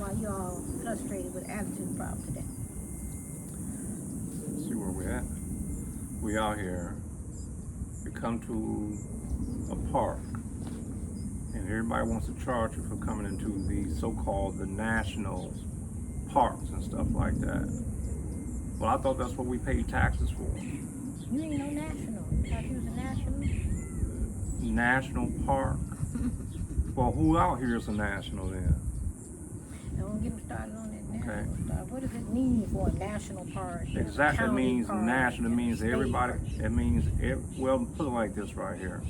why you all frustrated with attitude problem today. See where we're at. We out here. We come to a park, and everybody wants to charge you for coming into the so-called the national parks and stuff like that. Well, I thought that's what we paid taxes for. You ain't no national. You thought you was a national? National park. Well, who out here is a national then? Don't get them started on that national Okay. stuff. What does it mean for a national park? Exactly. It county means park, national. It means state everybody. park? It means well, put it like this right here.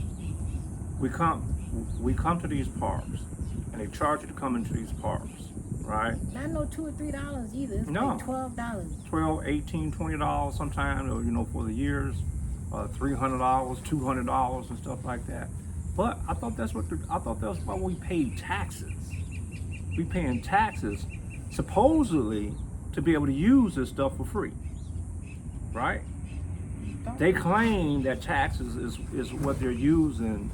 We come to these parks, and they charge you to come into these parks, right? Not no $2 or $3 either. It's No. like $12. $12, $18, $20 sometimes, or for the years, $300, $200 and stuff like that. But I thought that's why we paid taxes. We paying taxes supposedly to be able to use this stuff for free, right? They claim that taxes is what they're using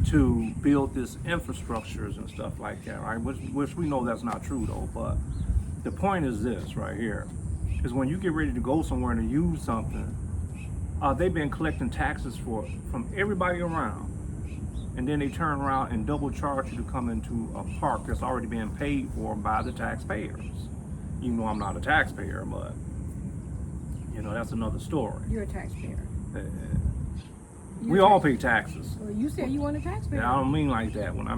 to build this infrastructures and stuff like that, right? Which we know that's not true though. But the point is this right here, is when you get ready to go somewhere and to use something, they've been collecting taxes from everybody around. And then they turn around and double charge you to come into a park that's already been paid for by the taxpayers. Even though I'm not a taxpayer, but that's another story. You're a taxpayer. We all pay taxes. Well, you said you weren't a taxpayer. I don't mean like that. When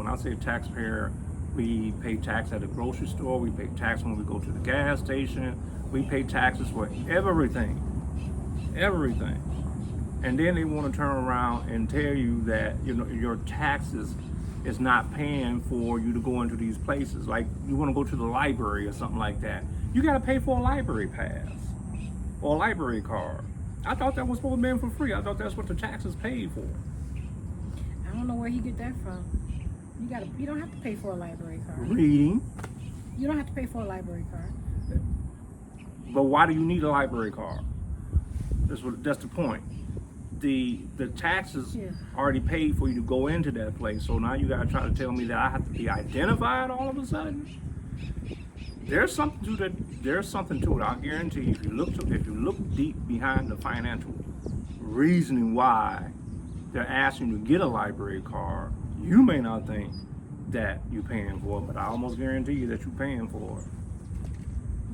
I say taxpayer, we pay tax at the grocery store, we pay tax when we go to the gas station, we pay taxes for everything. Everything. And then they want to turn around and tell you that your taxes is not paying for you to go into these places. Like you want to go to the library or something like that, you got to pay for a library pass or a library card. I thought that was supposed to be for free. I thought that's what the taxes paid for. I don't know where he get that from. You don't have to pay for a library card. Reading. You don't have to pay for a library card. But why do you need a library card? That's the point. The taxes already paid for you to go into that place. So now you gotta try to tell me that I have to be identified all of a sudden. There's something to that. There's something to it. I guarantee you. If you look deep behind the financial reasoning why they're asking you to get a library card, you may not think that you're paying for it, but I almost guarantee you that you're paying for it.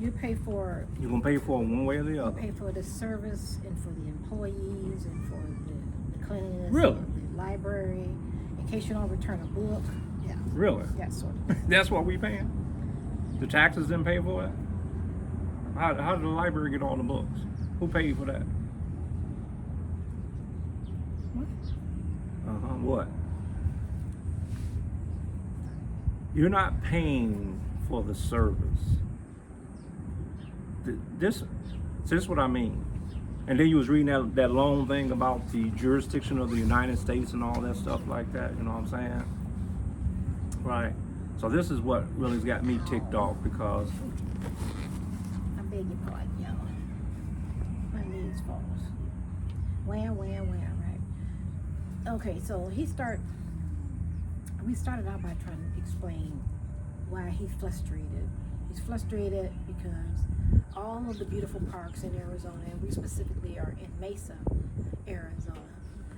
You pay for. You're gonna pay for it one way or the other. You pay for the service and for the employees and for the cleanliness Really? of the library. In case you don't return a book. Yeah. Really? That sort of. That's what we paying? The taxes didn't pay for it? How did the library get all the books? Who paid for that? What? What? You're not paying for the service. This is what I mean. And then you was reading that long thing about the jurisdiction of the United States and all that stuff like that, you know what I'm saying? Right. So this is what really has got me ticked off because I beg your pardon, y'all. My knees falls. Wham, right? Okay, so we started out by trying to explain why he's frustrated. He's frustrated because all of the beautiful parks in Arizona, and we specifically are in Mesa, Arizona,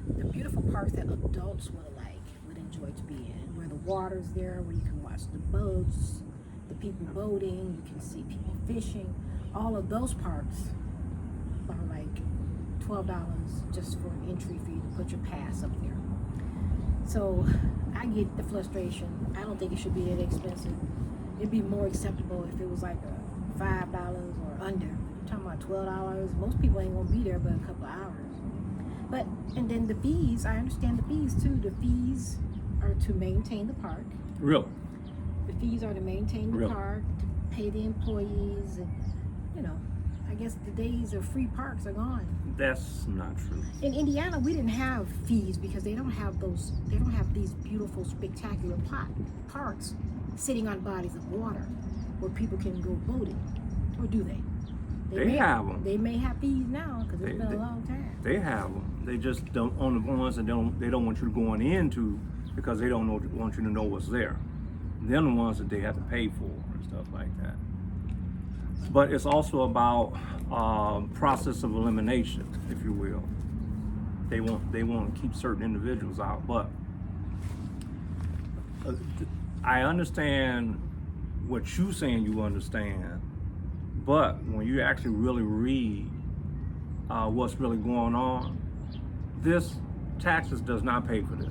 the beautiful parks that adults would enjoy to be in, where the water's there, where you can watch the boats, the people boating, you can see people fishing. All of those parks are like $12 just for an entry fee to put your pass up there. So I get the frustration. I don't think it should be that expensive. It'd be more acceptable if it was like a $5 or under. You're talking about $12. Most people ain't gonna be there but a couple of hours. And then the fees, I understand the fees too. The fees are to maintain the park. really, The fees are to maintain the Really? park, to pay the employees, and I guess the days of free parks are gone. that's not true. In Indiana, we didn't have fees because they don't have these beautiful, spectacular parks sitting on bodies of water where people can go boating. Or do they? They have them. They may have fees now because it's been a long time. They have them. They just don't on the ones that they don't want you going into because they don't want you to know what's there. They're the ones that they have to pay for and stuff like that. But it's also about process of elimination, if you will. They want to keep certain individuals out, but I understand what you saying you understand, but when you actually really read what's really going on, this taxes does not pay for this.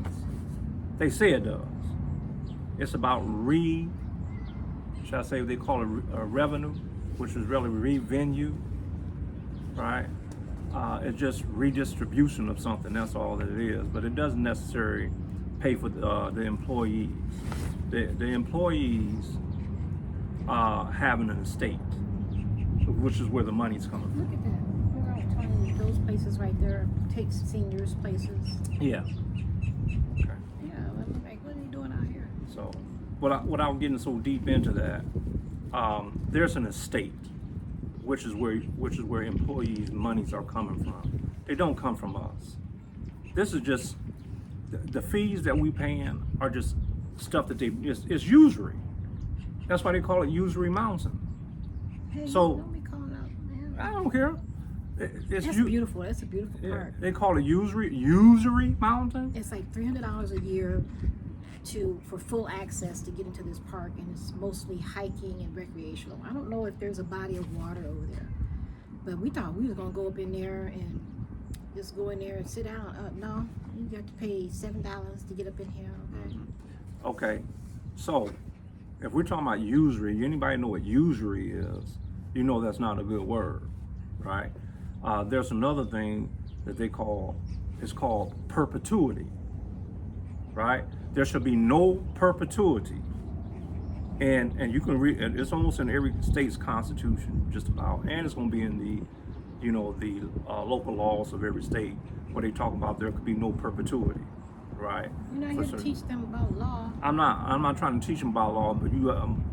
They say it does. It's about should I say they call it revenue, which is really revenue, right? It's just redistribution of something, that's all that it is. But it doesn't necessarily pay for the employees. The employees have an estate, which is where the money's coming from. Look at that. We're out trying those places right there. Takes seniors places. Yeah. Okay. Yeah, like what are they doing out here? So, without getting so deep into that, there's an estate, which is where employees' monies are coming from. They don't come from us. This is just the fees that we paying are just stuff that it's usury. That's why they call it Usury Mountain. Hey, So- don't be calling out, man. I don't care. That's beautiful. That's a beautiful park. They call it Usury Mountain. It's like $300 a year for full access to get into this park, and it's mostly hiking and recreational. I don't know if there's a body of water over there, but we thought we was gonna go up in there and just go in there and sit down. No, you got to pay $7 to get up in here. Okay. Okay, so if we're talking about usury, anybody know what usury is? You know that's not a good word, right? There's another thing that it's called perpetuity, right? There should be no perpetuity. And you can read, it's almost in every state's constitution, just about, and it's gonna be in the local laws of every state where they talk about there could be no perpetuity, right? You're not here to teach them about law. I'm not trying to teach them about law, but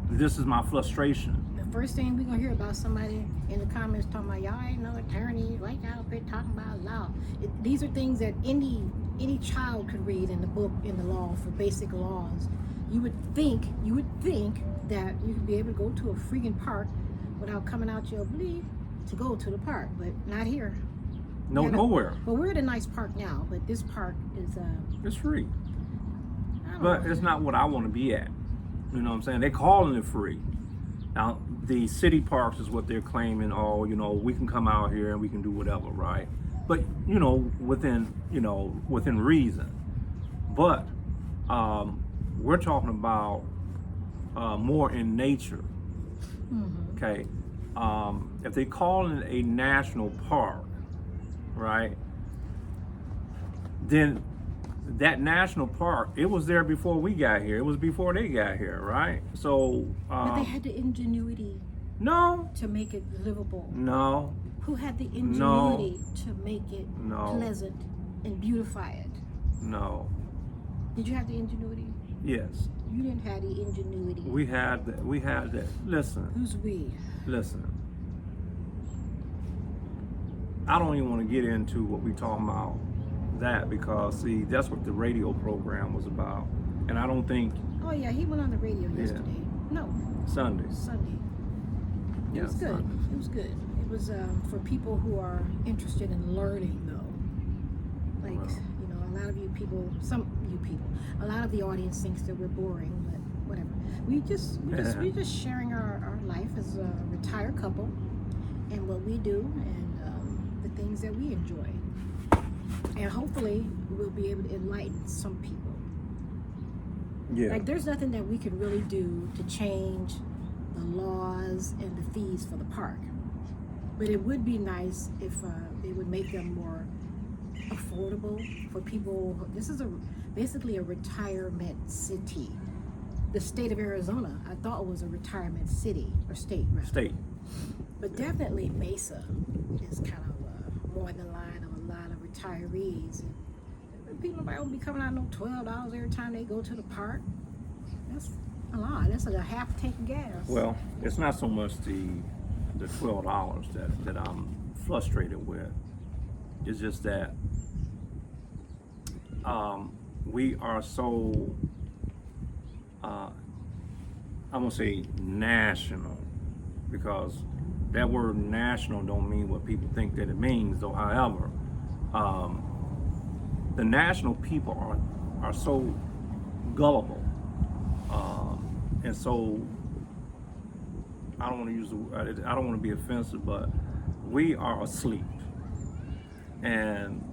this is my frustration. The first thing we're gonna hear about somebody in the comments talking about y'all ain't no attorney, right out there talking about law. These are things that any child could read in the book, in the law, for basic laws. You would think that you could be able to go to a freaking park without coming out your bleed to go to the park, but not here. No, nowhere. Well, we're at a nice park now, but this park is It's free, I don't but know. it's not what I want to be at. You know what I'm saying? They're calling it free. Now, the city parks is what they're claiming. Oh, we can come out here and we can do whatever, right? But within reason. But we're talking about more in nature. Mhm. Okay, if they call it a national park, right? Then that national park, it was there before we got here. It was before they got here, right? So But they had the ingenuity no, to make it livable. no, Who had the ingenuity to make it No. pleasant and beautify it? no. Did you have the ingenuity? Yes, You didn't have the ingenuity. we had that. Listen. Who's we? Listen, I don't even want to get into what we talking about that, because see, that's what the radio program was about, and I don't think Oh yeah, he went on the radio yesterday. No, Sunday. Sunday. It Yeah, was good. Sunday. It was good. It was for people who are interested in learning, though. Like, Wow. a lot of you people, a lot of the audience thinks that we're boring, but whatever. We're just sharing our life as a retired couple and what we do and the things that we enjoy. And hopefully we'll be able to enlighten some people. Yeah. Like, there's nothing that we can really do to change the laws and the fees for the park. But it would be nice if they would make them more affordable for people. This is basically a retirement city. The state of Arizona, I thought, was a retirement city, or state, rather. State. But definitely Mesa is kind of more in the line of a lot of retirees. And people might be coming out no $12 every time they go to the park. That's a lot. That's like a half tank of gas. Well, it's not so much the $12 that I'm frustrated with. It's just that we are so I'm gonna say national, because that word national don't mean what people think that it means. Though, however, the national people are so gullible, and so I don't want to use the, I don't want to be offensive, but we are asleep. And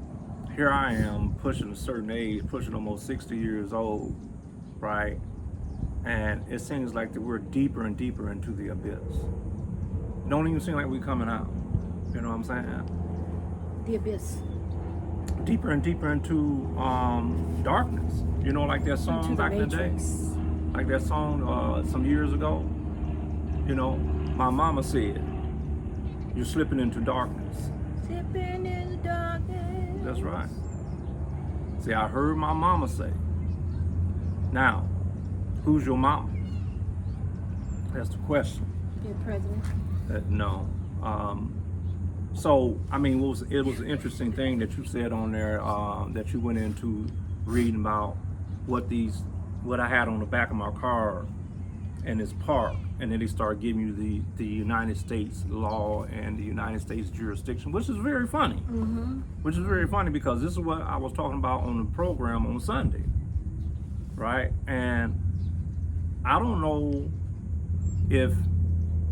here I am pushing a certain age, pushing almost 60 years old, right? And it seems like that we're deeper and deeper into the abyss. It don't even seem like we're coming out. You know what I'm saying? The abyss. Deeper and deeper into darkness. You know, like that song Into the back in the day? Matrix. Like that song some years ago. You know, my mama said, you're slipping into darkness. Slipping in the darkness. That's right. See, I heard my mama say. Now, who's your mama? That's the question. Your president. No. So, I mean, it was an interesting thing that you said on there, that you went into reading about what I had on the back of my car in this park, and then they start giving you the United States law and the United States jurisdiction, which is very funny. Mm-hmm. Which is very funny because this is what I was talking about on the program on Sunday, right? And I don't know if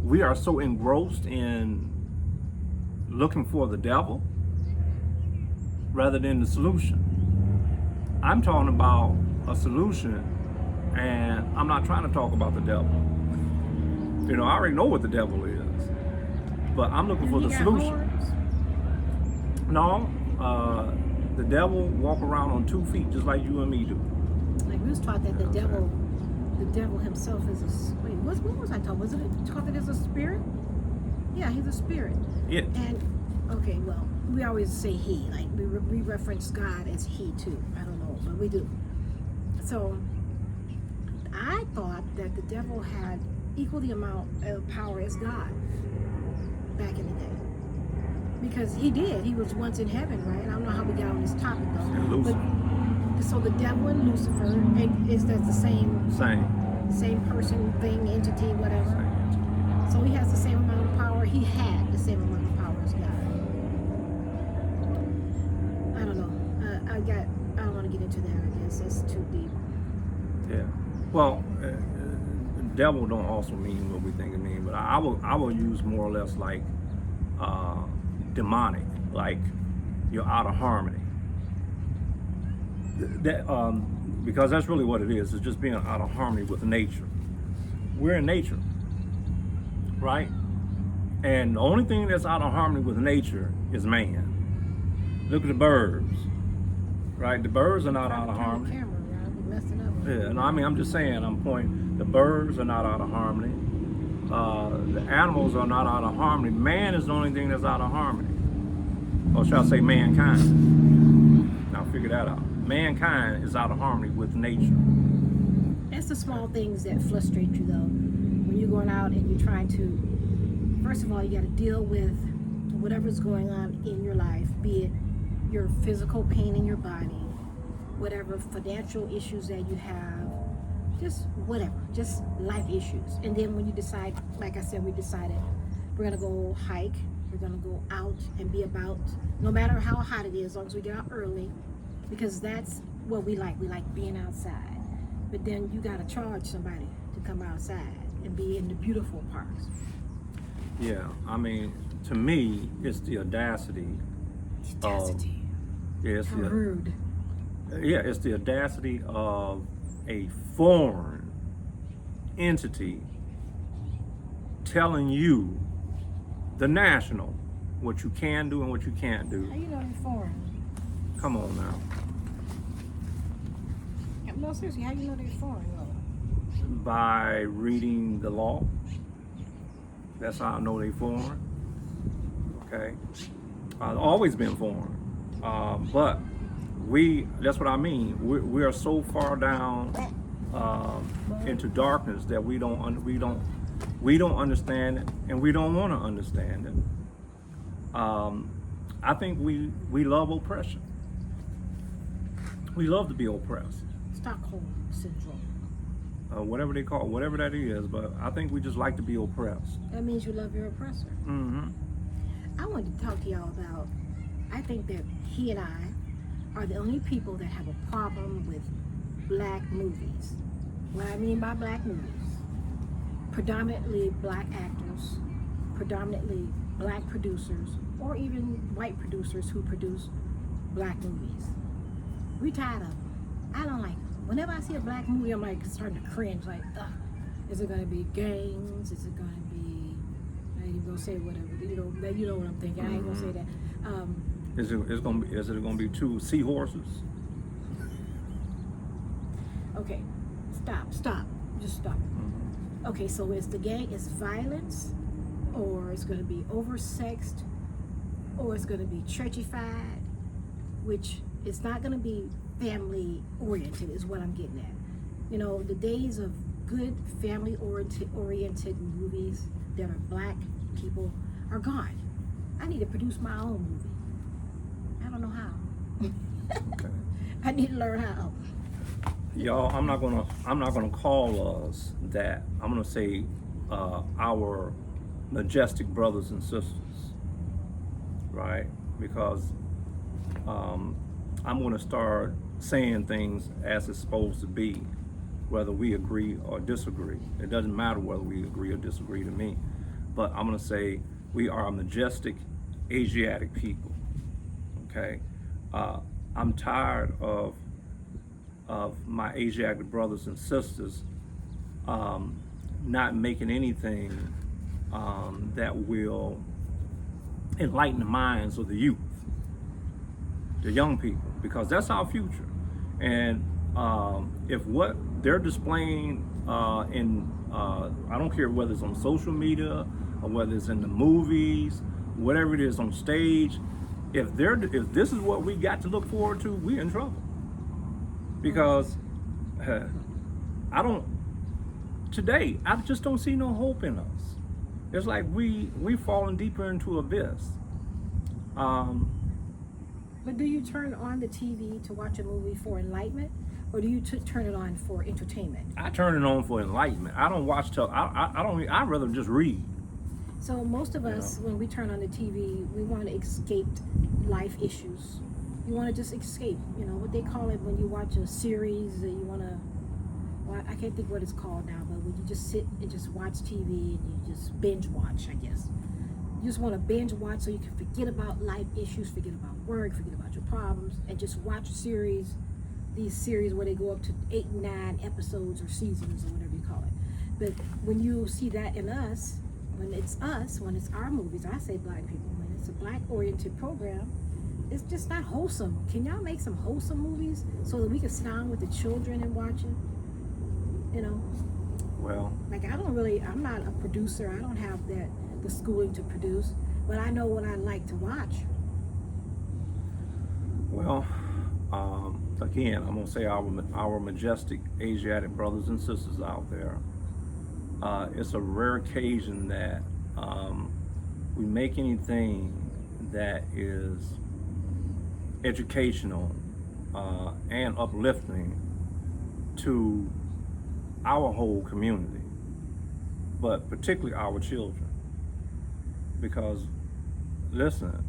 we are so engrossed in looking for the devil rather than the solution. I'm talking about a solution, and I'm not trying to talk about the devil. You know, I already know what the devil is, but I'm looking for the solution. Horns? No, the devil walk around on 2 feet just like you and me do. Like we was taught that the devil himself is a wait. What was I taught? Was it taught that as a spirit? Yeah, he's a spirit. Yeah. And okay, well, we always say he. Like we reference God as he too. I don't know, but we do. So I thought that the devil had equal the amount of power as God back in the day, because he did. He was once in heaven, right? I don't know how we got on this topic though. And Lucifer. But, so the devil and Lucifer, is that the same person, thing, entity, whatever? Same. So he has the same amount of power. He had the same amount of power as God. I don't know. I don't want to get into that. I guess it's too deep. Yeah. Well, devil don't also mean what we think it means, but I will use more or less like demonic, like you're out of harmony. That because that's really what it is. It's just being out of harmony with nature. We're in nature, right? And the only thing that's out of harmony with nature is man. Look at the birds, right? The birds are not out of harmony. Camera, right? We messing up. Yeah, no, I mean, I'm just saying, I'm pointing, the birds are not out of harmony. The animals are not out of harmony. Man is the only thing that's out of harmony. Or shall I say mankind? Now figure that out. Mankind is out of harmony with nature. It's the small things that frustrate you, though. When you're going out and you're trying to, first of all, you got to deal with whatever's going on in your life, be it your physical pain in your body, whatever financial issues that you have, just whatever, just life issues. And then when you decide, like I said, we decided we're going to go hike, we're going to go out and be about, no matter how hot it is, as long as we get out early, because that's what we like. We like being outside. But then you got to charge somebody to come outside and be in the beautiful parks. Yeah, I mean, to me, it's the audacity. Audacity. Yes, How rude. Yeah, it's the audacity of a foreign entity telling you, the national, what you can do and what you can't do. How you know you're foreign? Come on now. No, seriously, how you know they're foreign? By reading the law. That's how I know they foreign. Okay. I've always been foreign. But that's what I mean. We are so far down into darkness that we don't understand it, and we don't want to understand it. I think we love oppression. We love to be oppressed. Stockholm syndrome. whatever they call, whatever that is. But I think we just like to be oppressed. That means you love your oppressor. Mm-hmm. I wanted to talk to y'all about, I think that he and I are the only people that have a problem with black movies. What I mean by black movies, predominantly black actors, predominantly black producers, or even white producers who produce black movies. We tired of them. I don't like them. Whenever I see a black movie, I'm like starting to cringe. Like, ugh, is it gonna be gangs? Is it gonna be? I ain't even gonna say whatever. You know what I'm thinking. I ain't gonna say that. Is it gonna be two seahorses? Okay, stop. Just stop. Mm-hmm. Okay, so it's violence, or it's gonna be oversexed, or it's gonna be churchified, which it's not gonna be family oriented is what I'm getting at. You know, the days of good family oriented movies that are black people are gone. I need to produce my own movie. I don't know how. Okay. I need to learn how. Y'all, I'm not gonna call us that. I'm gonna say our majestic brothers and sisters, right? Because I'm gonna start saying things as it's supposed to be, whether we agree or disagree. It doesn't matter whether we agree or disagree to me. But I'm gonna say we are a majestic Asiatic people. Okay, I'm tired of my Asiatic brothers and sisters not making anything that will enlighten the minds of the youth, the young people, because that's our future. And if what they're displaying I don't care whether it's on social media or whether it's in the movies, whatever it is on stage, if this is what we got to look forward to, we're in trouble. Because today I just don't see no hope in us. It's like we falling deeper into abyss. But do you turn on the TV to watch a movie for enlightenment, or do you turn it on for entertainment? I turn it on for enlightenment. I don't watch I'd rather just read. So most of us, when we turn on the TV, we want to escape life issues. You want to just escape, you know, what they call it when you watch a series, you want to, well, I can't think what it's called now, but when you just sit and just watch TV and you just binge watch, I guess. You just want to binge watch so you can forget about life issues, forget about work, forget about your problems, and just watch these series where they go up to 8 and 9 episodes or seasons or whatever you call it. But when you see that in us, when it's our movies, I say black people, when it's a black oriented program, it's just not wholesome. Can y'all make some wholesome movies so that we can sit down with the children and watch it? You know? Well, like I'm not a producer. I don't have the schooling to produce, but I know what I like to watch. Well, again, I'm gonna say our majestic Asiatic brothers and sisters out there. It's a rare occasion that we make anything that is educational and uplifting to our whole community, but particularly our children. Because, listen,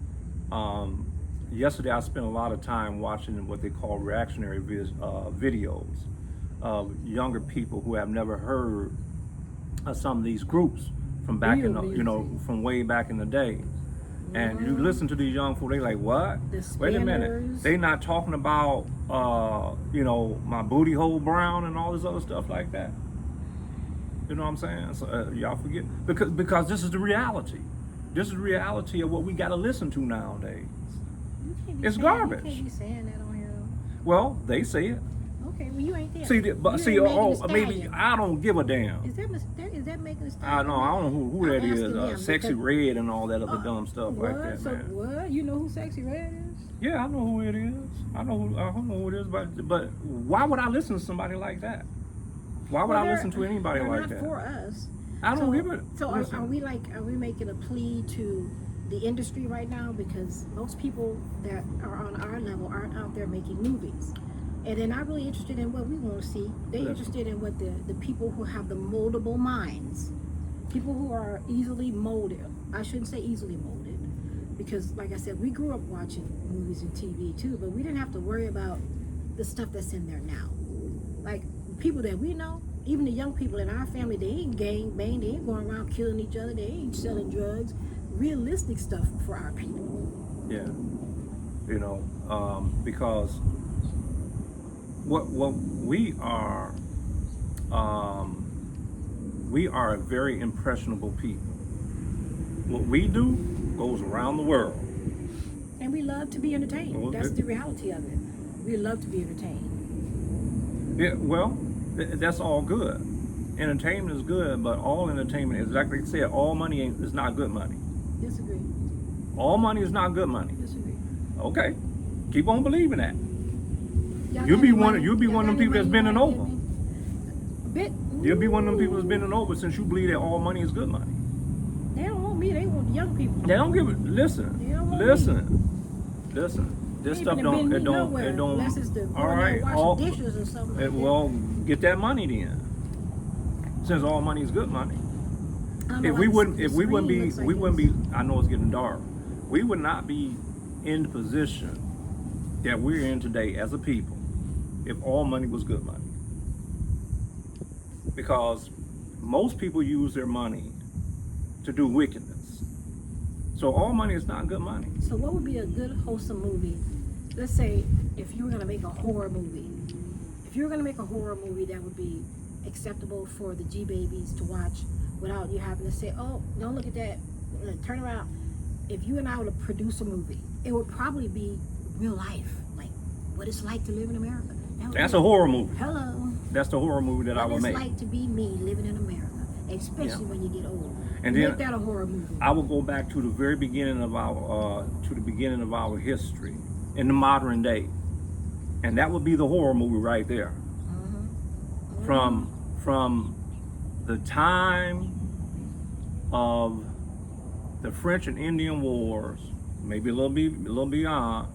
yesterday I spent a lot of time watching what they call reactionary videos of younger people who have never heard of some of these groups from back from way back in the day. And you listen to these young people, they like, what? Wait a minute. They not talking about, my booty hole brown and all this other stuff like that. You know what I'm saying? So y'all forget. Because this is the reality. This is the reality of what we got to listen to nowadays. It's garbage. You can't be saying that on here. Well, they say it. Okay, well, you ain't there. Maybe I don't give a damn. Is that making a statement? I don't know who that is. Sexy Red and all that other dumb stuff like that, so man. What? You know who Sexy Red is? Yeah, I know who it is. I don't know who it is, but why would I listen to somebody like that? Why would I listen to anybody like that? Not for us. I don't give it. So are we making a plea to the industry right now? Because most people that are on our level aren't out there making movies. And they're not really interested in what we want to see. They're Yes. interested in what the people who have the moldable minds, people who are easily molded. I shouldn't say easily molded, because like I said, we grew up watching movies and TV too, but we didn't have to worry about the stuff that's in there now. Like people that we know, even the young people in our family, they ain't gang bang, they ain't going around killing each other, they ain't selling drugs. Realistic stuff for our people. Yeah. You know, because what we are a very impressionable people. What we do goes around the world. And we love to be entertained. Well, That's the reality of it. We love to be entertained. Yeah, well, that's all good. Entertainment is good, but all entertainment is, like they said, all money is not good money. Disagree. All money is not good money. Disagree. Okay, keep on believing that. Y'all You'll got be any one. money? You'll be Y'all one of them got any people that's money bending you wanna over. give me? You'll be one of them people that's bending over since you believe that all money is good money. They don't want me. They want the young people. They don't give it. Listen, They don't want listen. This They stuff ain't don't. been It don't. nowhere It don't. unless it's the All going right. there washing All, dishes or something. Like that. well, get that money then. Since all money is good money. I don't know If why we the wouldn't. If we screen wouldn't be. looks like We wouldn't this. be. I know it's getting dark. We would not be in the position that we're in today as a people if all money was good money. Because most people use their money to do wickedness. So all money is not good money. So what would be a good wholesome movie? Let's say if you were gonna make a horror movie. If you were gonna make a horror movie that would be acceptable for the G babies to watch without you having to say, "Oh, don't look at that. Turn around." If you and I were to produce a movie, it would probably be real life, like what it's like to live in America. That's a horror movie. Hello. That's the horror movie that I What would it's make. like to be me living in America, especially when you get old. And Make then that a horror movie. I will go back to the very beginning of our history in the modern day, and that would be the horror movie right there. Mhm. From the time of the French and Indian Wars, maybe a little beyond.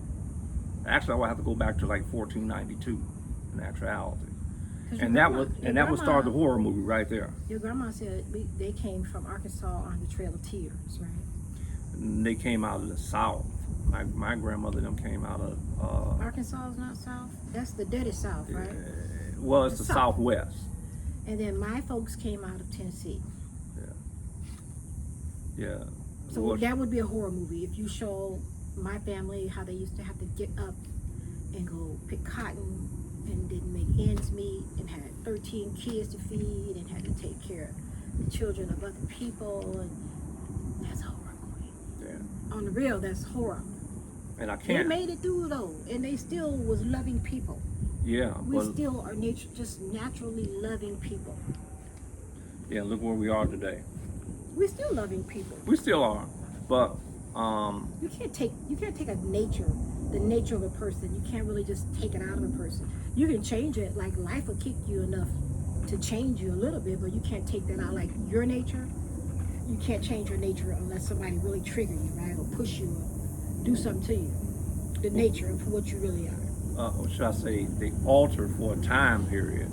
Actually, I would have to go back to like 1492 in actuality, 'Cause your and that grandma- would your and that would start the grandma- horror movie right there. Your grandma said they came from Arkansas on the Trail of Tears, right? And they came out of the South. My grandmother them came out of Arkansas is not South. That's the dirty South, right? well, it's the South. Southwest. And then my folks came out of Tennessee. Yeah. So Well, that would be a horror movie if you show my family how they used to have to get up and go pick cotton and didn't make ends meet and had 13 kids to feed and had to take care of the children of other people, and that's a horror movie. yeah. On the real, that's horror. And I They can't. made it through though, and they still was loving people. Yeah. We Well, still are just naturally loving people. yeah. Look where we are today. We're still loving people. We still are, but You can't take the nature of a person. You can't really just take it out of a person. You can change it, like life will kick you enough to change you a little bit, but you can't take that out. Like your nature, you can't change your nature unless somebody really trigger you, right, or push you, or do something to you. The nature of what you really are. or should I say, they alter for a time period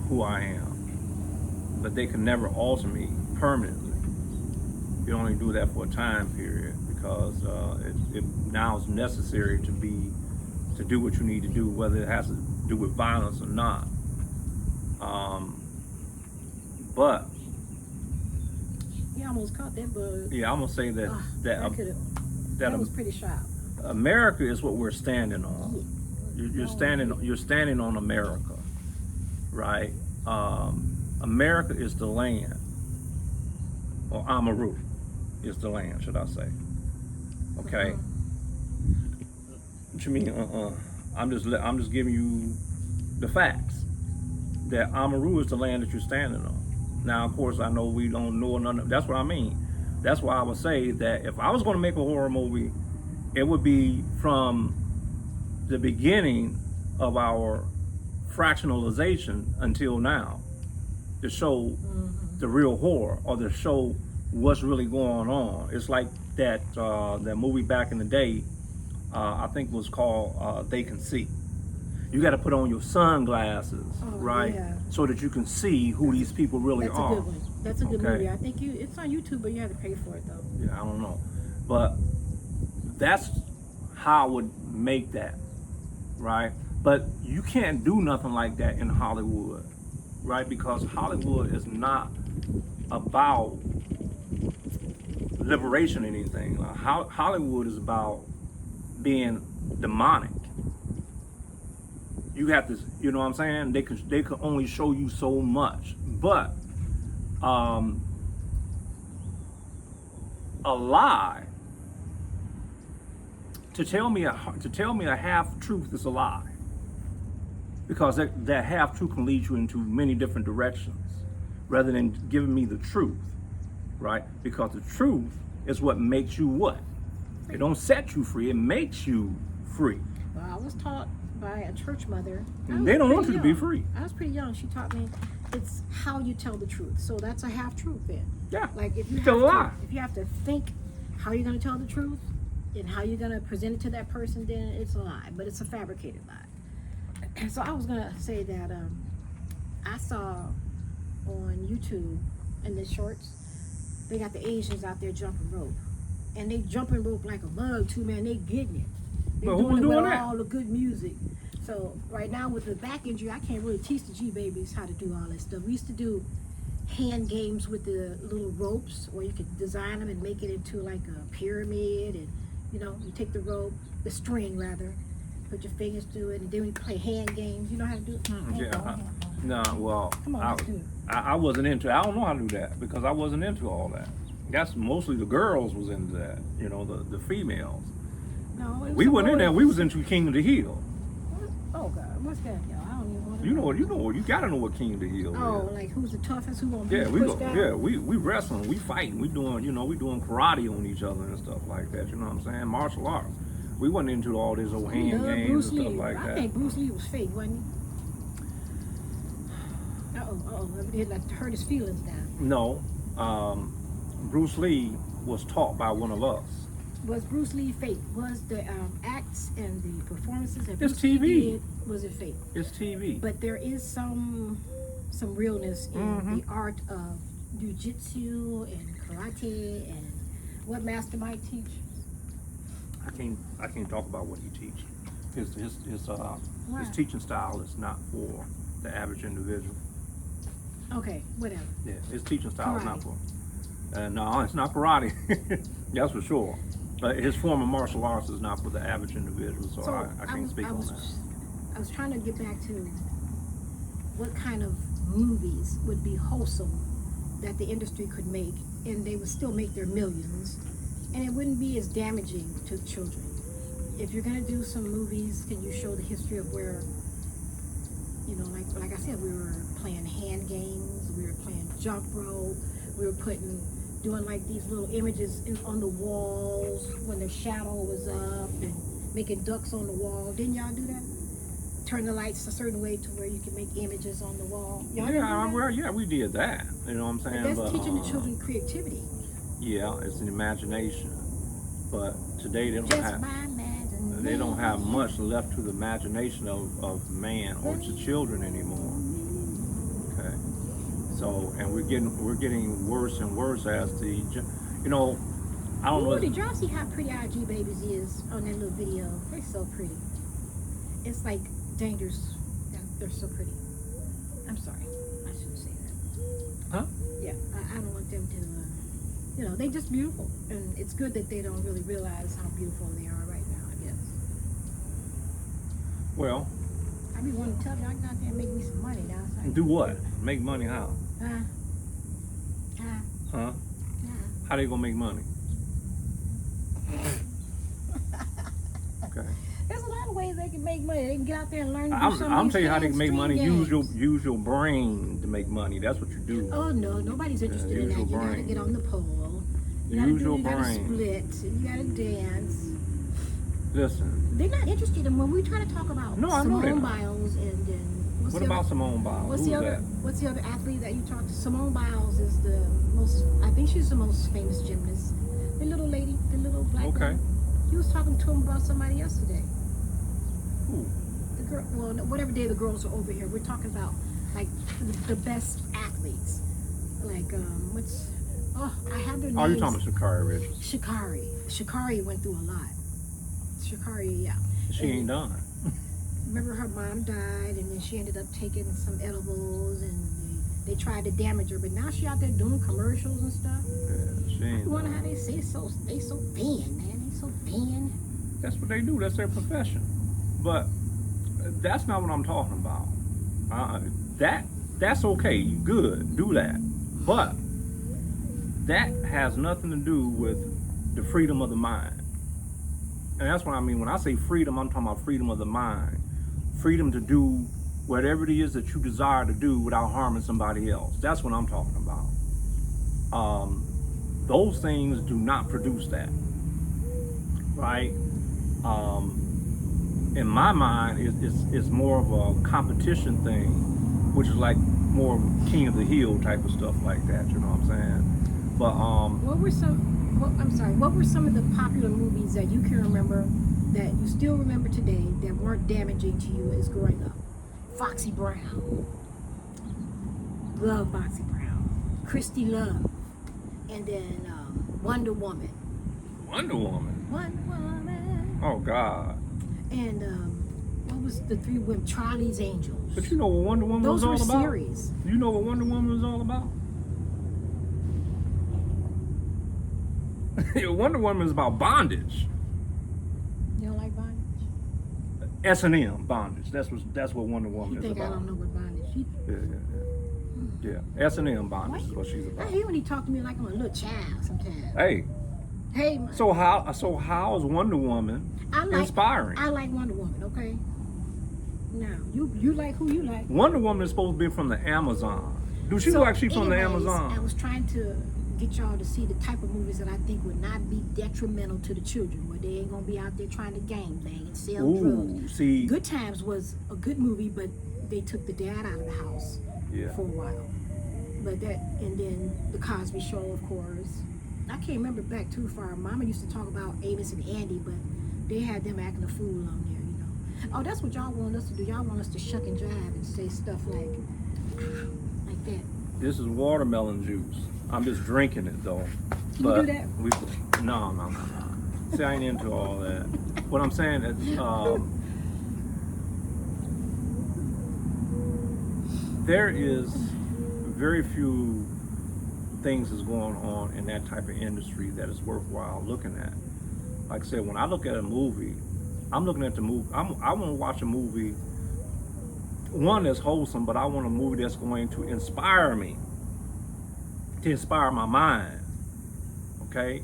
who I am, but they can never alter me permanently. You only do that for a time period because it now is necessary to do what you need to do, whether it has to do with violence or not. But You almost caught that bug. yeah, I'm gonna say that That was pretty sharp. America is what we're standing on. You're standing on America, right? America is the land, or Amaru is the land, should I say? Okay. What you mean? I'm just giving you the facts that Amaru is the land that you're standing on. Now, of course, I know we don't know none. That's what I mean. That's why I would say that if I was going to make a horror movie, it would be from the beginning of our fractionalization until now, to show the real horror, or to show what's really going on. It's like that movie back in the day, I think was called They Can See. You got to put on your sunglasses, Oh, right? yeah. So that you can see who these people really That's are. a good one. That's a good Okay. movie. I think it's on YouTube, but you have to pay for it though. Yeah, I don't know. But that's how I would make that, right? But you can't do nothing like that in Hollywood, right? Because Hollywood is not about liberation or anything. Hollywood is about being demonic. You have to, you know what I'm saying? They can only show you so much, but a lie, to tell me a half truth is a lie, because that half truth can lead you into many different directions, rather than giving me the truth, right? Because the truth is what makes you what? It don't set you free. It makes you free. Well, I was taught by a church mother. And they don't want you to be free. I was pretty young. She taught me it's how you tell the truth. So that's a half truth then. Yeah. Like if you Still a lie. if you have to think how you're going to tell the truth and how you're going to present it to that person, then it's a lie. But it's a fabricated lie. So I was going to say that I saw on YouTube in the shorts, they got the Asians out there jumping rope. And they jumping rope like a mug too, man. They getting it. They But who was it doing with that? all the good music. So right now with the back injury, I can't really teach the G babies how to do all that stuff. We used to do hand games with the little ropes, or you could design them and make it into like a pyramid. And you know, you take the rope, the string rather, put your fingers through it, and then we play hand games. You know how to do it? Yeah. No, well, Come on, let's do it. I wasn't into. I don't know how to do that because I wasn't into all that. That's mostly the girls was into that. You know, the females. No, We wasn't in there. We was into King of the Hill. Oh God, what's that, y'all? I don't even want to. You know. You gotta know what King of the Hill Oh, is. like who's the toughest? Who gonna be Yeah, pushed down? we wrestling, we fighting, we doing karate on each other and stuff like that. You know what I'm saying? Martial arts. We wasn't into all this old hand Love games Bruce and stuff Lee. like I that. think Bruce Lee was fake, wasn't he? It like hurt his feelings down. No, Bruce Lee was taught by one of us. Was Bruce Lee fake? Was the acts and the performances that It's Bruce Lee TV. did, was it fake? It's TV. But there is some realness in Mm-hmm. the art of jiu-jitsu and karate and what Master might teach. I can't talk about what he teach. His Why? teaching style is not for the average individual. Okay, whatever. Yeah, his teaching style is not Karate. for. No, it's not karate. That's for sure. But his form of martial arts is not for the average individual, so I can't speak on that. I was trying to get back to what kind of movies would be wholesome that the industry could make, and they would still make their millions, and it wouldn't be as damaging to children. If you're gonna do some movies, can you show the history of where, you know, like I said, we were playing hand games, we were playing jump rope, we were doing like these little images on the walls when the shadow was up, and making ducks on the wall. Didn't y'all do that? Turn the lights a certain way to where you can make images on the wall. Y'all didn't do that? Well, yeah, we did that. You know what I'm saying? But that's teaching the children creativity. Yeah, it's an imagination. But today they don't Just have. by imagination. They don't have much left to the imagination of man or to children anymore. Okay, so and we're getting worse and worse as the, you know, I don't know. Did y'all see how pretty our G babies is on that little video? They're so pretty. It's like dangerous. They're so pretty. I'm sorry, I shouldn't say that. Huh? Yeah, I don't want them to. You know, they just beautiful, and it's good that they don't really realize how beautiful they are right now. I guess. Well, I be wanting to tell you I got there and make me some money now. It's like, do what? Make money how? Huh? How they gonna make money? Okay. There's a lot of ways they can make money. They can get out there and learn to do some I'm of these telling you how they can make hand money. string Use games. your brain to make money. That's what you do. Oh no, nobody's interested in use that. your You gotta brain. get on the pole. You Use your gotta brain. split. And you gotta dance. Listen. They're not interested in when we try to talk about No, I know they're Simone not. Biles and What about Simone Biles? What's Who's the other? that? What's the other athlete that you talked to? Simone Biles is the most. I think she's the most famous gymnast. The little lady, the little black. Okay. Lady. He was talking to him about somebody yesterday. Who? The whatever day the girls are over here, we're talking about like the best athletes. Like I have their names. Oh, you're talking about Sha'Carri Richards. Sha'Carri went through a lot. Sha'Carri, yeah. She ain't done. Remember her mom died, and then she ended up taking some edibles, and they tried to damage her. But now she out there doing commercials and stuff. Yeah, she ain't You wonder done. how they so thin, man. They so thin. That's what they do. That's their profession. But that's not what I'm talking about. That's okay. You good. Do that. But that has nothing to do with the freedom of the mind. And that's what I mean. When I say freedom, I'm talking about freedom of the mind. Freedom to do whatever it is that you desire to do without harming somebody else. That's what I'm talking about. Those things do not produce that. Right? In my mind, it's more of a competition thing, which is like more King of the Hill type of stuff like that. You know what I'm saying? But What were some of the popular movies that you can remember that you still remember today that weren't damaging to you as growing up? Foxy Brown. Love Foxy Brown. Christy Love. And then Wonder Woman. Wonder Woman. Wonder Woman. Oh God. And what was the three women? Charlie's Angels. But you know what Wonder Woman Those was all were about? series. You know what Wonder Woman was all about? Wonder Woman is about bondage. You don't like bondage? S&M bondage. That's what Wonder Woman You is think about. I don't know what bondage? Yeah. S&M bondage is what she's I about. hate when he talk to me like I'm a little child sometimes. Hey, Hey, so how is Wonder Woman inspiring? I like Wonder Woman, okay? Now, you like who you like. Wonder Woman is supposed to be from the Amazon. Do she So, look like she's from the anyways, Amazon? I was trying to get y'all to see the type of movies that I think would not be detrimental to the children, where they ain't gonna be out there trying to gangbang and sell drugs. Ooh, see, Good Times was a good movie, but they took the dad out of the house yeah. for a while. But that, and then The Cosby Show, of course. I can't remember back too far. Mama used to talk about Amos and Andy, but they had them acting a fool on there, you know. Oh, that's what y'all want us to do. Y'all want us to shuck and jive and say stuff like that. This is watermelon juice. I'm just drinking it though. Can you do that? No. See, I ain't into all that. What I'm saying is, there is very few things that's going on in that type of industry that is worthwhile looking at. Like I said, when I look at a movie, I'm looking at the movie. I want to watch a movie, one that's wholesome, but I want a movie that's going to inspire me, to inspire my mind. Okay,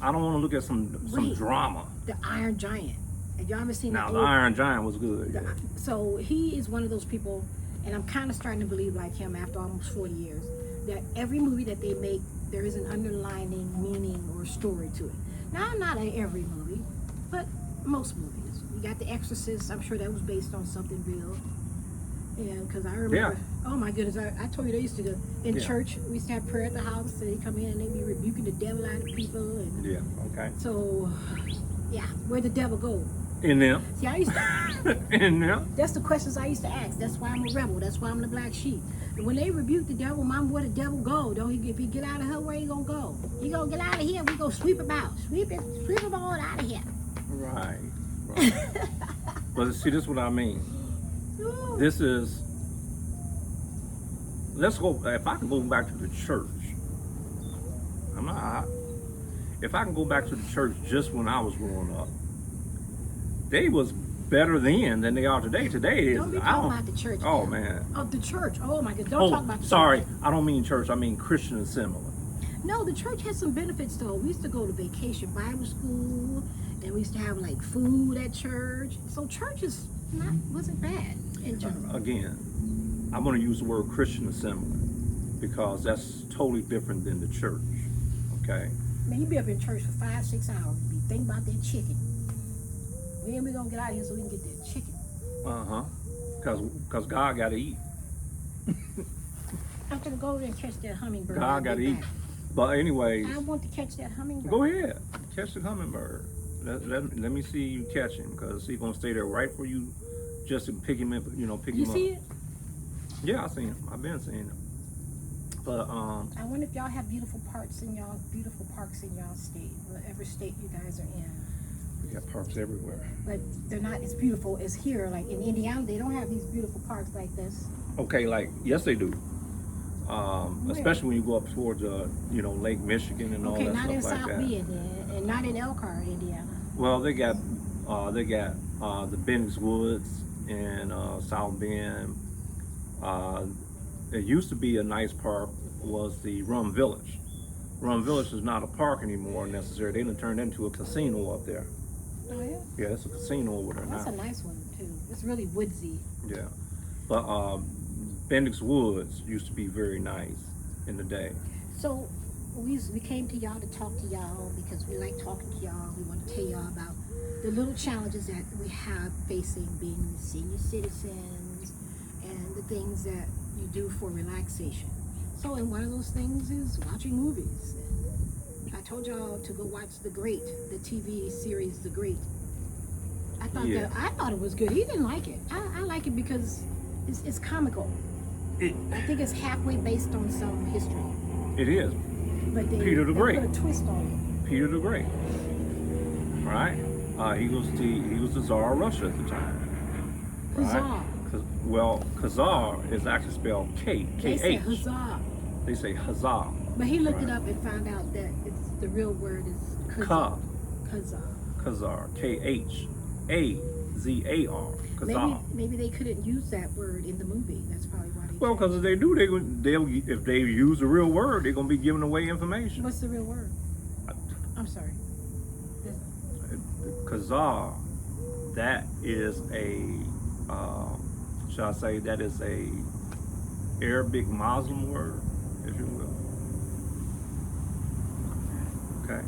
I don't want to look at some drama. The Iron Giant. Have y'all ever seen Now, that? the Iron Giant was good. Yeah. So he is one of those people, and I'm kind of starting to believe like him after almost 40 years, that every movie that they make, there is an underlining meaning or story to it. Now, not in every movie, but most movies. You got The Exorcist. I'm sure that was based on something real. And because I remember, oh my goodness, I told you they used to go in church. We used to have prayer at the house. So they come in and they be rebuking the devil out of people. And Yeah. Okay. so, yeah, where'd the devil go? In them. See, I used to. In them. That's the questions I used to ask. That's why I'm a rebel. That's why I'm the black sheep. And when they rebuke the devil, Mom, where the devil go? Don't he? If he get out of here, where he gonna go? He gonna get out of here. We go sweep him out. Sweep him all out of here. Right. But see, this is what I mean. Ooh. This is. Let's go. If I can go back to the church, I'm not. If I can go back to the church just when I was growing up, they was better then than they are today. Today is. Don't be talking about the church. Oh now. man. Oh, the church. Oh my God. Don't talk about the sorry. church. I don't mean church. I mean Christian Assembly. No, the church has some benefits though. We used to go to vacation Bible school, and we used to have like food at church. So church wasn't bad in general. Again, I'm going to use the word Christian Assembly because that's totally different than the church. Okay. Man, you be up in church for 5-6 hours. You be thinking about that chicken. When we gonna get out of here so we can get that chicken? Because God got to eat. I'm gonna go over there and catch that hummingbird. God got to eat. But anyways, I want to catch that hummingbird. go ahead, catch the hummingbird. Let me see you catch him because he's gonna stay there right where you just to pick him up, pick You him up. see it? Yeah, I seen him. I've been seeing him. But I wonder if y'all have beautiful parks in y'all state, whatever state you guys are in. we got parks everywhere. But they're not as beautiful as here. Like in Indiana, they don't have these beautiful parks like this. Okay, like yes, they do. Especially when you go up towards Lake Michigan and all Okay, that not in stuff like South that. Bend then, and not in Elkhart, Indiana. Well, they got the Bendix Woods in South Bend. It used to be a nice park. Was the Rum Village. Rum Village is not a park anymore necessarily. They done turned into a casino up there. Oh yeah. Yeah, it's a casino over there That's now. a nice one too. It's really woodsy. Yeah, but Bendix Woods used to be very nice in the day. So we came to y'all to talk to y'all because we like talking to y'all. We want to tell y'all about the little challenges that we have facing being senior citizens and the things that you do for relaxation. So, and one of those things is watching movies. And I told y'all to go watch The Great, the TV series The Great. I thought it was good. He didn't like it. I like it because it's comical. I think it's halfway based on some history. It is But they Peter the Great. put a twist on Peter the Great, right? He was the Tsar of Russia at the time. it. Huzzah. Well, Khazar is actually spelled They say K-H. huzzah. They say Huzzah. But he looked it Right. up and found out that the real word is Ka. Huzzah. Khazar. K-H-A-Z-A-R. Khazar. Maybe they couldn't use that word in the movie. That's probably why they. Well, because if they do, they'll if they use the real word, they're gonna be giving away information. What's the real word? I'm sorry. Khazar, that is shall I say, that is a Arabic Muslim word, if you will. Okay.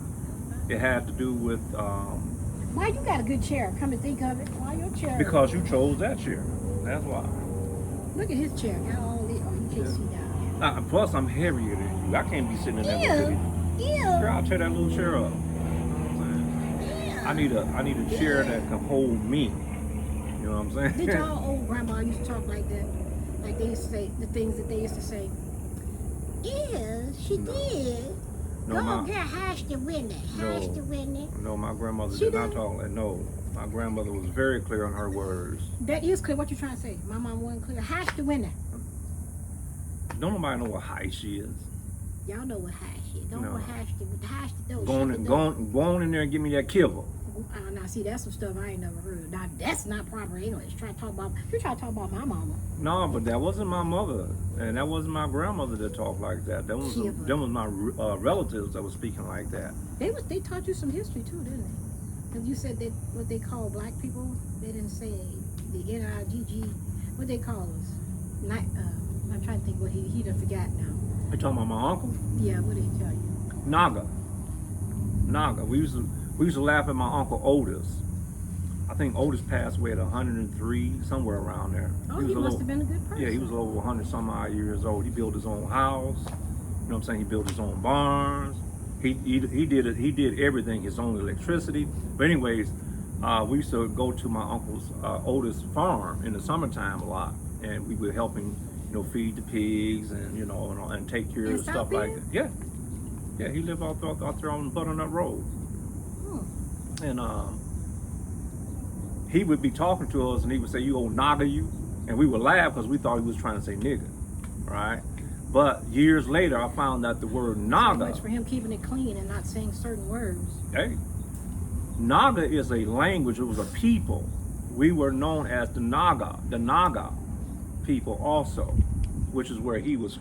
It had to do with Why you got a good chair? Come to think of it, why your chair? because you chose that chair. That's why. Look at his chair. Got all the. Oh, you can't see down Plus, I'm heavier than you. I can't be sitting in that here. little bitty. Ew. Girl, I'll tear that little chair up. You know what I'm saying? I need a chair that can hold me. You know what I'm saying? Did y'all old grandma used to talk like that? Like they used to say the things that they used to say. Yeah, she No. did. No, Go my- get hash the winner. Hash the winner. No, my grandmother She did not did? talk like no. My grandmother was very clear on her words. That is clear. What you trying to say? My mom wasn't clear. Hash the winner. Don't nobody know what high she is. Y'all know what hash is. Don't No. know what hash the dough. Go on in there and give me that kibble. Now see, that's some stuff I ain't never heard. Now that's not proper English. You try to talk about my mama. No, but that wasn't my mother, and that wasn't my grandmother that talked like that. That was Kibble. them was my relatives that was speaking like that. They taught you some history too, didn't they? Because you said that what they call black people, they didn't say the N-I-G-G. What they call us? Not. I'm trying to think what he done forgot now. You talking about my uncle? Yeah, what did he tell you? Naga. We used to laugh at my uncle Otis. I think Otis passed away at 103, somewhere around there. Oh, was he a must little- have been a good person. Yeah, he was over 100 some odd years old. He built his own house. You know what I'm saying? He built his own barns. He did it. He did everything. His own electricity. But anyways, we used to go to my uncle's Otis farm in the summertime a lot, and we would help him, feed the pigs and and take care In of stuff South like Bend? that. Yeah. He lived out there on Butternut Road, and he would be talking to us, and he would say, "You old Naga, you," and we would laugh because we thought he was trying to say nigga, right? But years later, I found out the word So Naga. much for him keeping it clean and not saying certain words. Hey, Naga is a language. It was a people. We were known as the Naga people also, which is where he was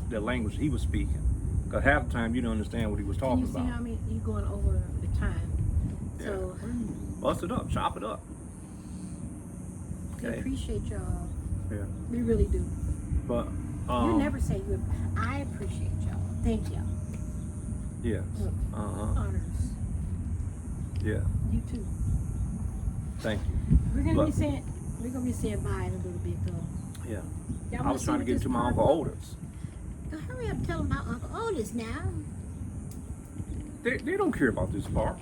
the language he was speaking. Because half the time you don't understand what he was Can talking you see about. how you going over the time? Yeah. So Bust it up, chop it up. we Okay. appreciate y'all. Yeah. We really do. But You never say you. I appreciate y'all. Thank y'all. yes. Honors. Yeah. You too. Thank you. We're gonna Look. be saying bye in a little bit though. Yeah. Y'all I wanna was see trying to what get this to my park Uncle look- Otis. Now, hurry up, tell them about Uncle Otis now. They don't care about this park.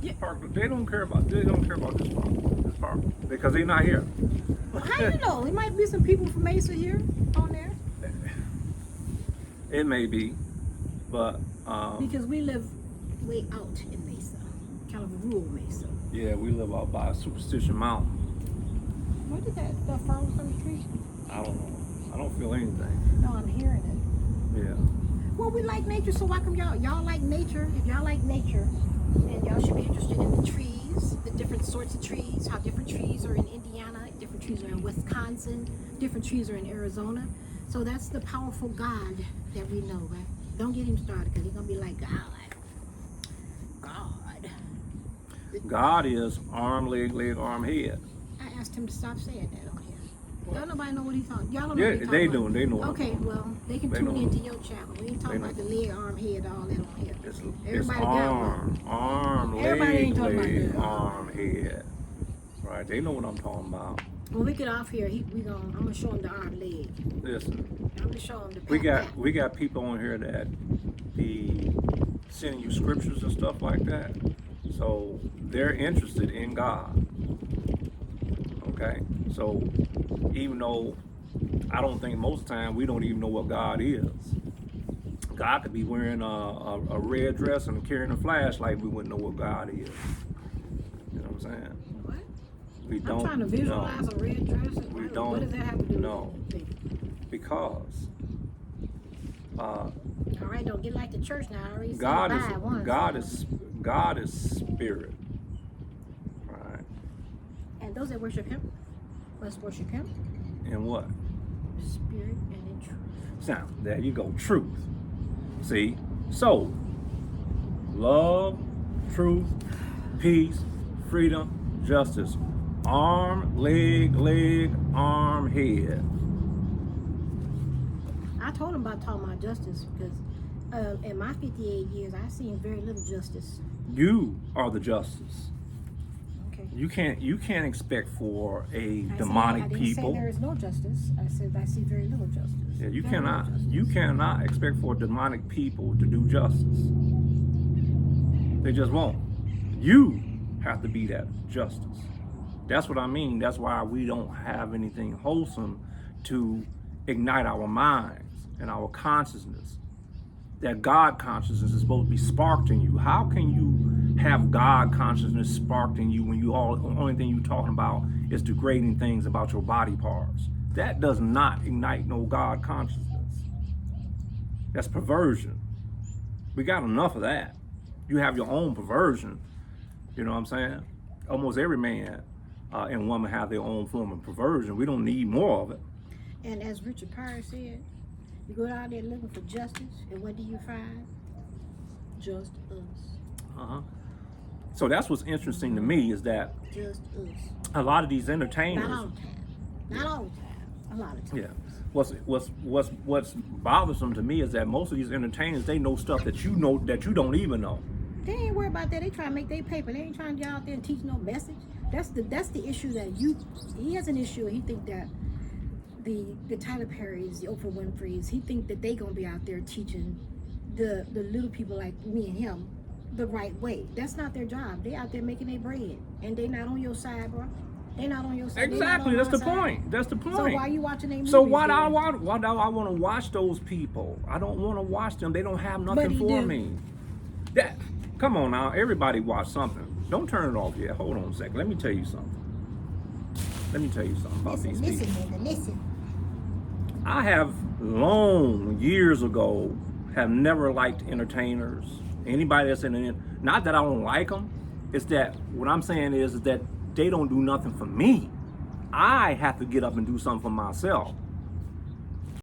Yeah. They don't care about this park. This park are because they're not here. How you know? There might be some people from Mesa here on there. It may be, but Because we live way out in Mesa, kind of a rural Mesa. yeah, we live out by Superstition Mountain. What did that stuff fall from the tree? I don't know. I don't feel anything. No, I'm hearing it. Yeah. Well, we like nature, so why come y'all like nature? If y'all like nature, then y'all should be interested in the trees, the different sorts of trees, how different trees are in Indiana, different trees are in Wisconsin, different trees are in Arizona. So that's the powerful God that we know, right? Don't get him started because he's gonna be like God. God is arm, leg, arm, head. I asked him to stop saying that on here. Don't nobody know what he thought. Y'all don't know Yeah, what he they talking about. do. They know. Okay, well, they can They tune know. into your channel. We ain't talking They about know. the leg, arm, head, all that on here. It's Everybody got one. arm, Everybody ain't talking about leg, that. arm, head. Right? They know what I'm talking about. When we get off here, I'm gonna show him the arm, leg. Listen, I'm gonna show him the we pat. got people on here that be sending you scriptures and stuff like that. So they're interested in God. Okay? So even though I don't think most of the time we don't even know what God is. God could be wearing a red dress and carrying a flashlight, we wouldn't know what God is. You know what I'm saying? What? We don't I'm trying to visualize know. a red dress. We What don't does that have to do know. with it? Because All right, don't get like the church now. I already said God bye once. God is spirit. Right? And those that worship him must worship him. And what? Spirit and in truth. Now, there you go. Truth. See? So, love, truth, peace, freedom, justice. Arm, leg, arm, head. I told him about talking about justice because in my 58 years, I've seen very little justice. You are the justice. Okay. You can't expect for a I demonic didn't people. say there is no justice. I said I see very little justice. Yeah, you Very little cannot. justice. You cannot expect for demonic people to do justice. They just won't. You have to be that justice. That's what I mean. That's why we don't have anything wholesome to ignite our minds and our consciousness. That God consciousness is supposed to be sparked in you. How can you have God consciousness sparked in you when the only thing you're talking about is degrading things about your body parts? That does not ignite no God consciousness. That's perversion. We got enough of that. You have your own perversion. You know what I'm saying? Almost every man and woman have their own form of perversion. We don't need more of it. And as Richard Pryor said, you go out there looking for justice, and what do you find? Just us. So that's what's interesting to me is that Just us. a lot of these entertainers. Not all the time. Not all the time. A lot of times. Yeah. What's bothersome to me is that most of these entertainers, they know stuff that you know that you don't even know. They ain't worried about that. They try to make their paper. They ain't trying to get out there and teach no message. That's the issue that he has an issue. He think that the Tyler Perrys, the Oprah Winfreys, he think that they gonna be out there teaching the little people like me and him the right way. That's not their job. They out there making their bread, and they not on your side, bro. They not on your side. Exactly. That's the point. That's the point. So why are you watching their movies? So why do then? I want to watch those people? I don't want to watch them. They don't have But nothing he for do. me. That come on now. Everybody watch something. Don't turn it off yet. Hold on a second. Let me tell you something. Let me tell you something about these people. Nigga, listen. I have years ago, have never liked entertainers. Anybody that's in it, not that I don't like them, it's that what I'm saying is that they don't do nothing for me. I have to get up and do something for myself.